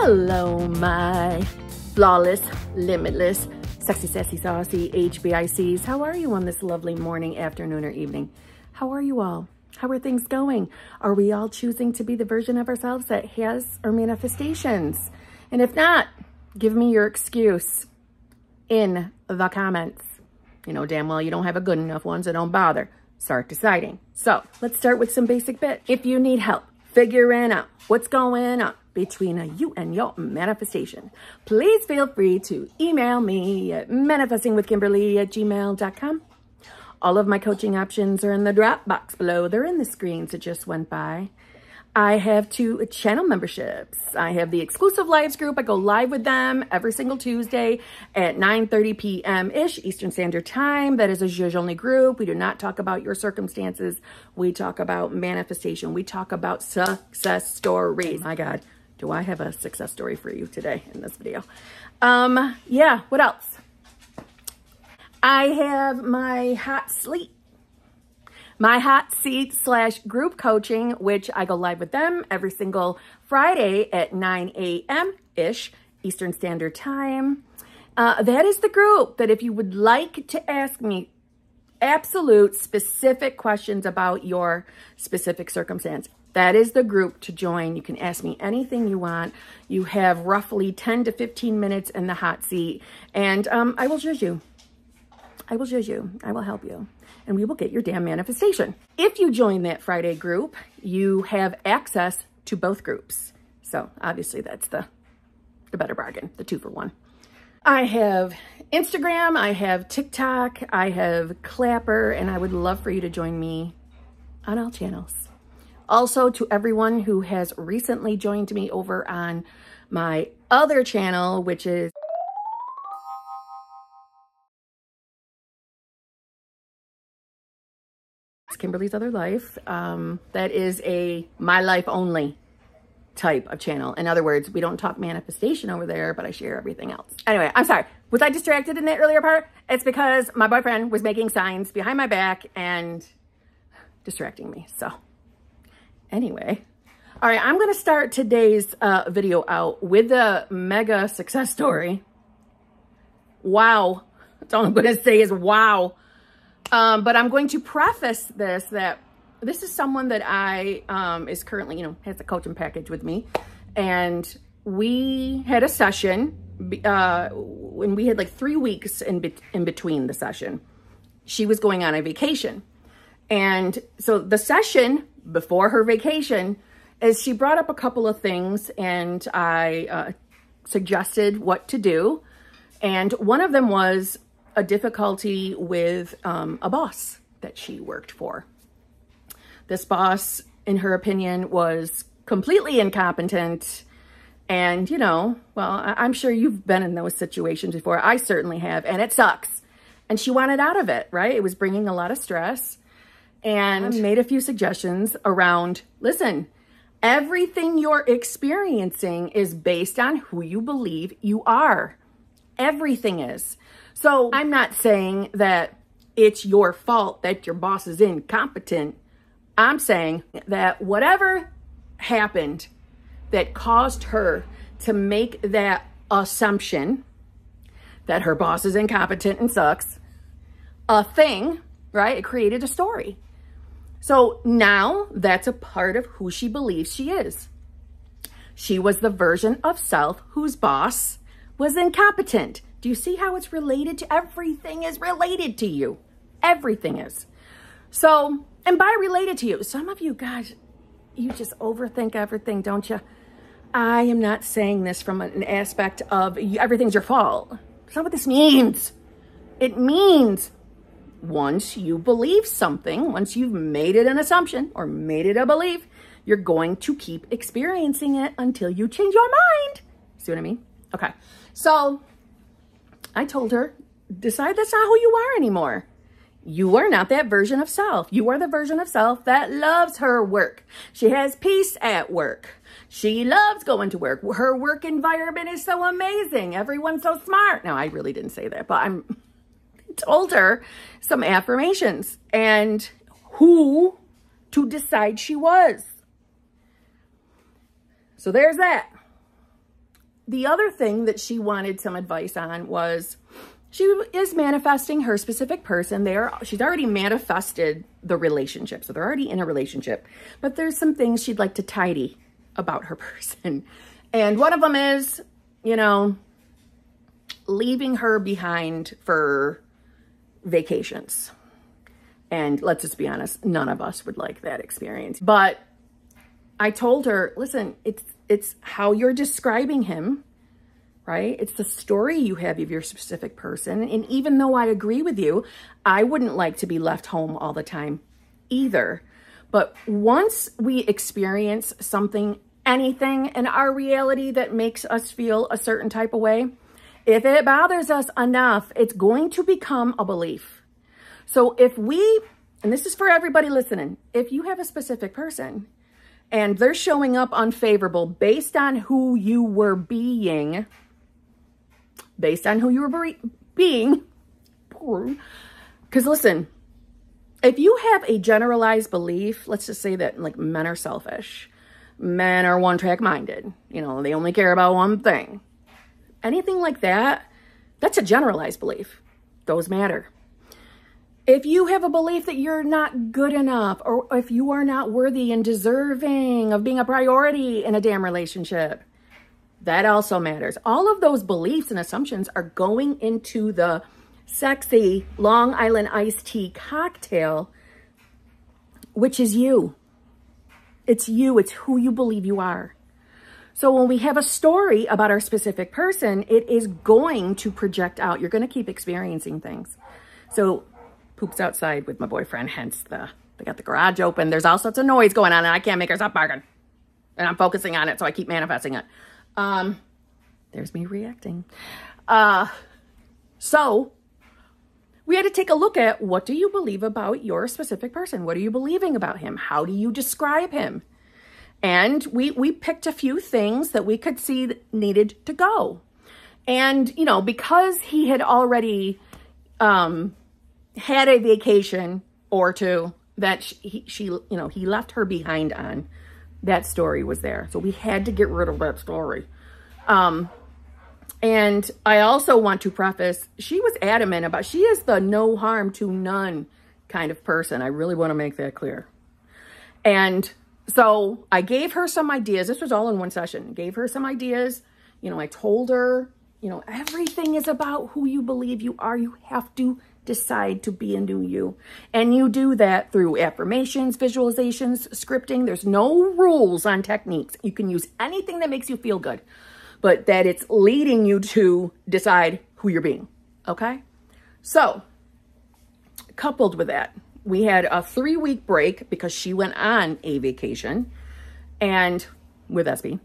Hello, my flawless, limitless, sexy, sassy, saucy HBICs. How are you on this lovely morning, afternoon, or evening? How are you all? How are things going? Are we all choosing to be the version of ourselves that has our manifestations? And if not, give me your excuse in the comments. You know damn well you don't have a good enough one, so don't bother. Start deciding. So let's start with some basic bits. If you need help figuring out what's going on between you and your manifestation, please feel free to email me at manifestingwithkimberly@gmail.com. All of my coaching options are in the drop box below. They're in the screens that just went by. I have 2 channel memberships. I have the exclusive lives group. I go live with them every single Tuesday at 9:30 p.m.-ish Eastern Standard Time. That is a judge only group. We do not talk about your circumstances. We talk about manifestation. We talk about success stories. My God, do I have a success story for you today in this video? Yeah, what else? I have my hot seat / group coaching, which I go live with them every single Friday at 9 a.m.-ish Eastern Standard Time. That is the group that if you would like to ask me absolute specific questions about your specific circumstance, that is the group to join. You can ask me anything you want. You have roughly 10 to 15 minutes in the hot seat, and I will judge you. I will judge you. I will help you. And we will get your damn manifestation. If you join that Friday group, you have access to both groups. So obviously that's the better bargain, the 2-for-1. I have Instagram, I have TikTok, I have Clapper, and I would love for you to join me on all channels. Also, to everyone who has recently joined me over on my other channel, which is Kimberly's Other Life. That is a my life only type of channel. In other words, we don't talk manifestation over there, but I share everything else. Anyway, I'm sorry. Was I distracted in that earlier part? It's because my boyfriend was making signs behind my back and distracting me. So anyway, all right, I'm going to start today's video out with a mega success story. Wow. That's all I'm going to say is wow. But I'm going to preface this that this is someone that I is currently, has a coaching package with me. And we had a session when we had like 3 weeks in between the session. She was going on a vacation. And so the session before her vacation is she brought up a couple of things and I suggested what to do. And one of them was a difficulty with a boss that she worked for. This boss, in her opinion, was completely incompetent. And, well, I'm sure you've been in those situations before. I certainly have, and it sucks. And she wanted out of it, right? It was bringing a lot of stress. And I made a few suggestions around, listen, everything you're experiencing is based on who you believe you are. Everything is. So I'm not saying that it's your fault that your boss is incompetent. I'm saying that whatever happened that caused her to make that assumption that her boss is incompetent and sucks, a thing, right? It created a story. So now that's a part of who she believes she is. She was the version of self whose boss was incompetent. Do you see how it's related to everything is related to you? Everything is. So, and by related to you, some of you guys, you just overthink everything, don't you? I am not saying this from an aspect of everything's your fault. That's not what this means. It means once you believe something, once you've made it an assumption or made it a belief, you're going to keep experiencing it until you change your mind. See what I mean? Okay. So I told her, decide that's not who you are anymore. You are not that version of self. You are the version of self that loves her work. She has peace at work. She loves going to work. Her work environment is so amazing. Everyone's so smart. Now, I really didn't say that, but I told her some affirmations and who to decide she was. So there's that. the other thing that she wanted some advice on was she is manifesting her specific person. She's already manifested the relationship. So they're already in a relationship, but there's some things she'd like to tidy about her person. And one of them is, you know, leaving her behind for vacations. And let's just be honest, none of us would like that experience. But I told her, listen, it's how you're describing him, right? It's the story you have of your specific person. And even though I agree with you, I wouldn't like to be left home all the time either. But once we experience something, anything in our reality that makes us feel a certain type of way, if it bothers us enough, it's going to become a belief. So if we, and this is for everybody listening, if you have a specific person and they're showing up unfavorable based on who you were being, because listen, if you have a generalized belief, let's just say that like men are selfish, men are one-track minded, you know, they only care about one thing. Anything like that, that's a generalized belief. Those matter. If you have a belief that you're not good enough, or if you are not worthy and deserving of being a priority in a damn relationship, that also matters. All of those beliefs and assumptions are going into the sexy Long Island iced tea cocktail, which is you. It's you. It's who you believe you are. So when we have a story about our specific person, it is going to project out. You're going to keep experiencing things. So poops outside with my boyfriend, hence they got the garage open. There's all sorts of noise going on and I can't make her stop barking. And I'm focusing on it, so I keep manifesting it. There's me reacting. So we had to take a look at, what do you believe about your specific person? What are you believing about him? How do you describe him? And we picked a few things that we could see that needed to go. And, you know, because he had already had a vacation or two that she left her behind on, that story was there. So we had to get rid of that story. And I also want to preface, she was adamant about, she is the no harm to none kind of person. I really want to make that clear. And so I gave her some ideas. This was all in one session. Gave her some ideas. You know, I told her, you know, everything is about who you believe you are. You have to decide to be a new you. And you do that through affirmations, visualizations, scripting. There's no rules on techniques. You can use anything that makes you feel good, but that it's leading you to decide who you're being. Okay? So, coupled with that, we had a 3-week break because she went on a vacation and with SB.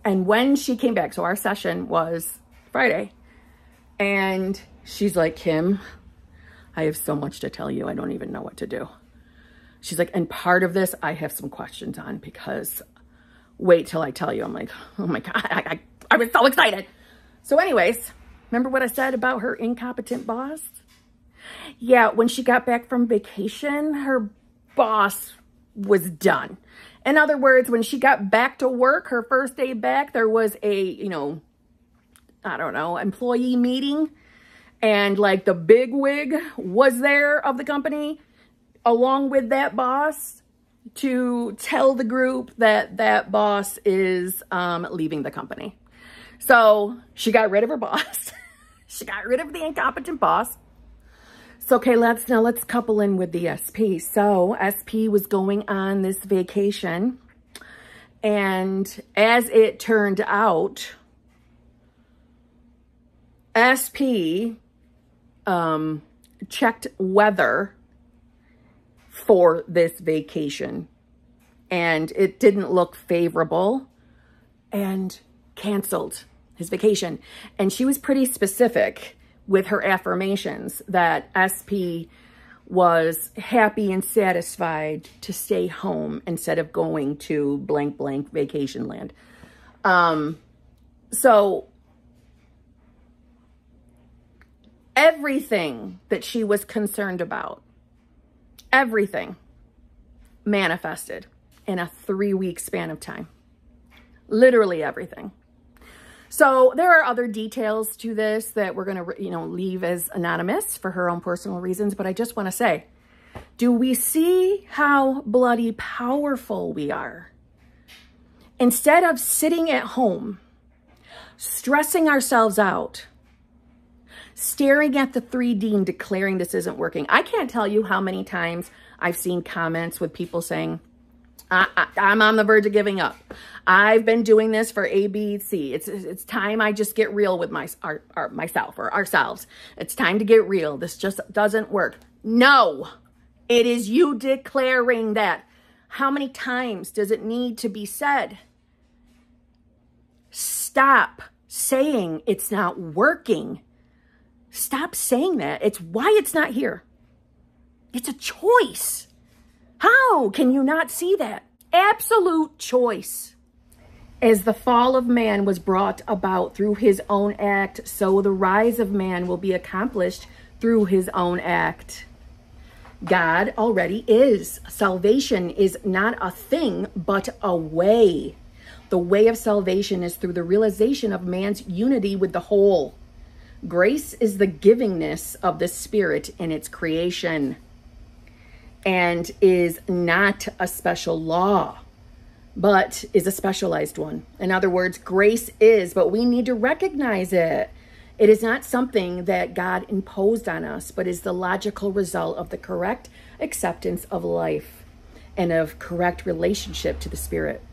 And when she came back, so our session was Friday, and she's like, Kim, I have so much to tell you. I don't even know what to do. She's like, and part of this I have some questions on, because wait till I tell you. I'm like, oh my God, I was so excited. So anyways, remember what I said about her incompetent boss? Yeah, when she got back from vacation, her boss was done. In other words, when she got back to work, her first day back, there was a, you know, I don't know, employee meeting. And like the big wig was there of the company along with that boss to tell the group that that boss is leaving the company. So she got rid of her boss. She got rid of the incompetent boss. So, okay, let's couple in with the SP. So SP was going on this vacation, and as it turned out, SP checked weather for this vacation, and it didn't look favorable and canceled his vacation. And she was pretty specific with her affirmations that SP was happy and satisfied to stay home instead of going to blank blank vacation land. So everything that she was concerned about, everything manifested in a 3-week span of time. Literally everything. So there are other details to this that we're going to, leave as anonymous for her own personal reasons. But I just want to say, do we see how bloody powerful we are? Instead of sitting at home, stressing ourselves out, staring at the 3D and declaring this isn't working. I can't tell you how many times I've seen comments with people saying, I'm on the verge of giving up. I've been doing this for A, B, C. It's time I just get real with myself or ourselves. It's time to get real. This just doesn't work. No, it is you declaring that. How many times does it need to be said? Stop saying it's not working. Stop saying that. It's why it's not here. It's a choice. How can you not see that? Absolute choice. As the fall of man was brought about through his own act, so the rise of man will be accomplished through his own act. God already is. Salvation is not a thing, but a way. The way of salvation is through the realization of man's unity with the whole. Grace is the givingness of the Spirit in its creation, and is not a special law, but is a specialized one. In other words, grace is, but we need to recognize it. It is not something that God imposed on us, but is the logical result of the correct acceptance of life and of correct relationship to the Spirit.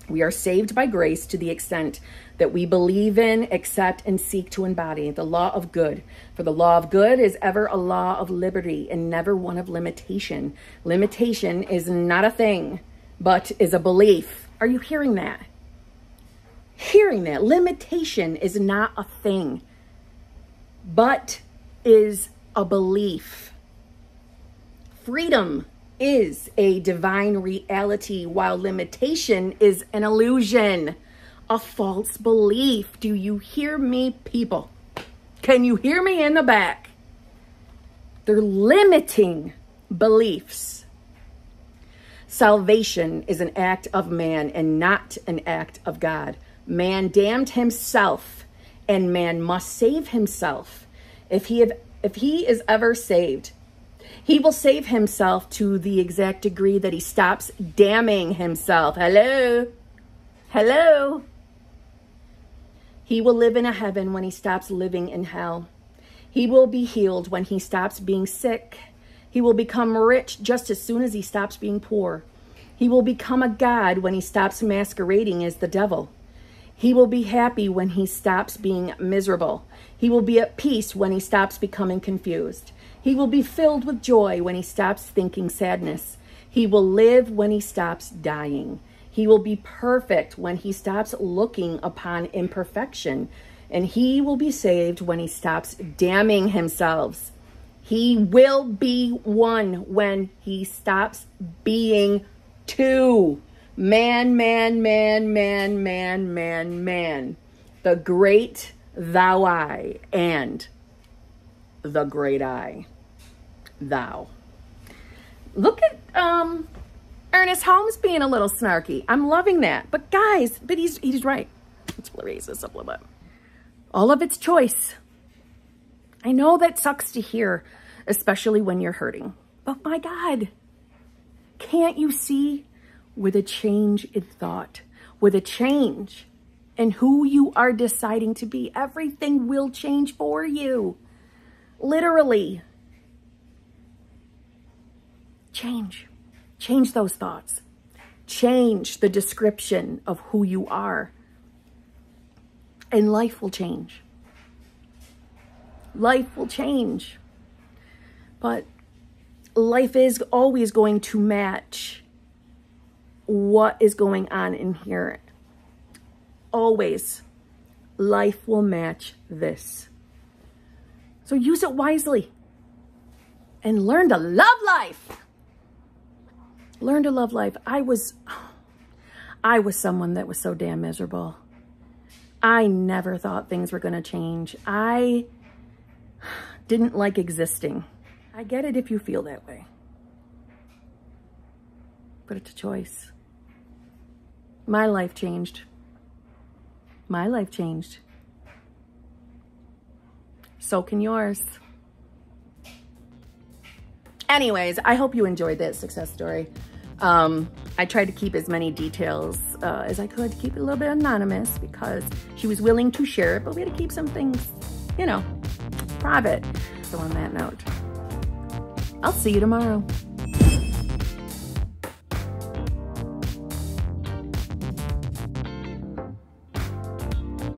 We are saved by grace to the extent that we believe in, accept, and seek to embody the law of good. For the law of good is ever a law of liberty and never one of limitation. Limitation is not a thing, but is a belief. Are you hearing that? Hearing that. Limitation is not a thing, but is a belief. Freedom is a divine reality, while limitation is an illusion, a false belief. Do you hear me, people? Can you hear me in the back? They're limiting beliefs. Salvation is an act of man and not an act of God. Man damned himself, and man must save himself. If he is ever saved, he will save himself to the exact degree that he stops damning himself. Hello? Hello? He will live in a heaven when he stops living in hell. He will be healed when he stops being sick. He will become rich just as soon as he stops being poor. He will become a god when he stops masquerading as the devil. He will be happy when he stops being miserable. He will be at peace when he stops becoming confused. He will be filled with joy when he stops thinking sadness. He will live when he stops dying. He will be perfect when he stops looking upon imperfection. And he will be saved when he stops damning himself. He will be one when he stops being two. Man, man, man, man, man, man, man. The great thou I and the great I. Thou. Look at Ernest Holmes being a little snarky. I'm loving that. But guys, he's right. Let's raise this up a little bit. All of it's choice. I know that sucks to hear, especially when you're hurting. But my God, can't you see, with a change in thought, with a change in who you are deciding to be, everything will change for you. Literally. Change those thoughts. Change the description of who you are. And life will change. Life will change. But life is always going to match what is going on in here. Always. Life will match this. So use it wisely. And learn to love life. Learn to love life. I was someone that was so damn miserable. I never thought things were going to change. I didn't like existing. I get it if you feel that way. But it's a choice. My life changed. My life changed. So can yours. Anyways, I hope you enjoyed that success story. I tried to keep as many details as I could to keep it a little bit anonymous because she was willing to share it, but we had to keep some things, you know, private. So on that note, I'll see you tomorrow.